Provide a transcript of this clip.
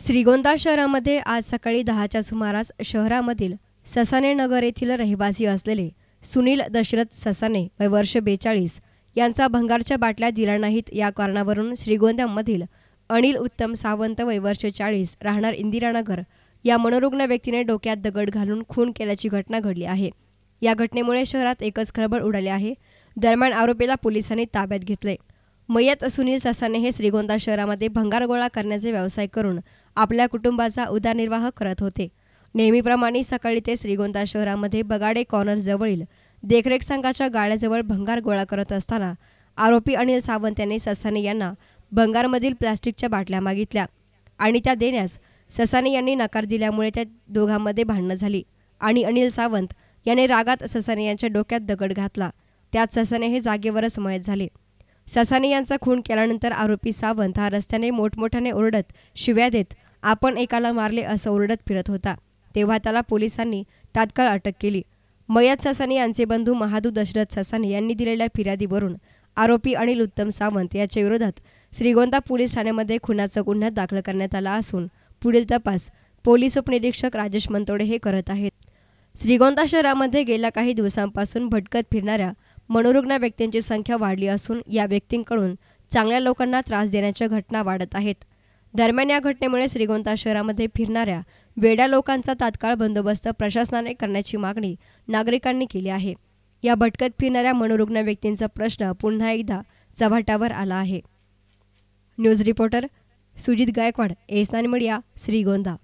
श्रीगोंदा शहरामध्ये आज सकाळी 10च्या सुमारास शहरामधील ससाणे नगर येथील रहिवासी असलेले सुनील दशरथ ससाणे वय वर्ष 42 यांचा भंगारच्या बाटल्या दिल्या नाहीत या कारणावरून श्रीगोंद्यामधील अनिल उत्तम सावंत वय वर्ष 40 राहणार इंदिरानगर या मनोरुग्ण व्यक्तीने डोक्यात दगड घालून खून केल्याची घटना घडली आहे। या घटनेमुळे शहरात एकच खळबळ उडाली आहे। दरम्यान आरोपीला पोलिसांनी ताब्यात घेतले। मयत सुनील ससाणे हे श्रीगोंदा शहरामध्ये भंगार गोळा करण्याचे व्यवसाय करून आपल्या कुटुंबाचा उदरनिर्वाह करत होते। नेहमीप्रमाणे सकाळी ते श्रीगोंदा शहरामध्ये बगाडे कॉर्नर जवळील देखरेख संघाच्या गाड्याजवळ भंगार गोळा करत असताना आरोपी अनिल सावंत यांनी ससाणे यांना भंगारमधील प्लास्टिकच्या बाटल्या मागितल्या आणि त्या देण्यास ससाणे यांनी नकार दिल्यामुळे त्या दोघांमध्ये भांडणं झाली आणि अनिल सावंत याने रागात ससाणे यांच्या डोक्यात दगड घातला। त्यात ससाणे हे जागेवरच मयत झाले। ससाणे यांचा खून केल्यानंतर आरोपी सावंत हा रस्त्याने मोठमोठ्याने ओरडत शिव्या देत आपण एकाला मारले असं ओरडत फिरत होता। तेव्हा त्याला पोलिसांनी तात्काळ अटक केली। मयत ससाणे यांचे बंधू महादू दशरथ ससाणे यांनी दिलेल्या फिर्यादीवरून आरोपी अनिल उत्तम सावंत याच्या विरोधात श्रीगोंदा पोलीस ठाण्यामध्ये खुनाचा गुन्हा दाखल करण्यात आला असून पुढील तपास पोलीस उपनिरीक्षक राजेश मंतोडे हे करत आहेत। श्रीगोंदा शहरामध्ये गेल्या काही दिवसांपासून भटकत फिरणाऱ्या मनोरुग्ण व्यक्तींची संख्या वाढली असून या व्यक्तींकडून चांगल्या लोकांना त्रास देण्याच्या घटना वाढत आहेत। दरम्यान या घटनेमुळे श्रीगोंदा शहरामध्ये फिरणाऱ्या वेड्या लोकांचा तात्काळ बंदोबस्त प्रशासनाने करण्याची मागणी नागरिकांनी केली आहे। या भटकत फिरणाऱ्या मनोरुग्ण व्यक्तींचा प्रश्न पुन्हा एकदा चव्हाट्यावर आला आहे। News reporter Sujit Gaikwad, S nine media, Shrigonda.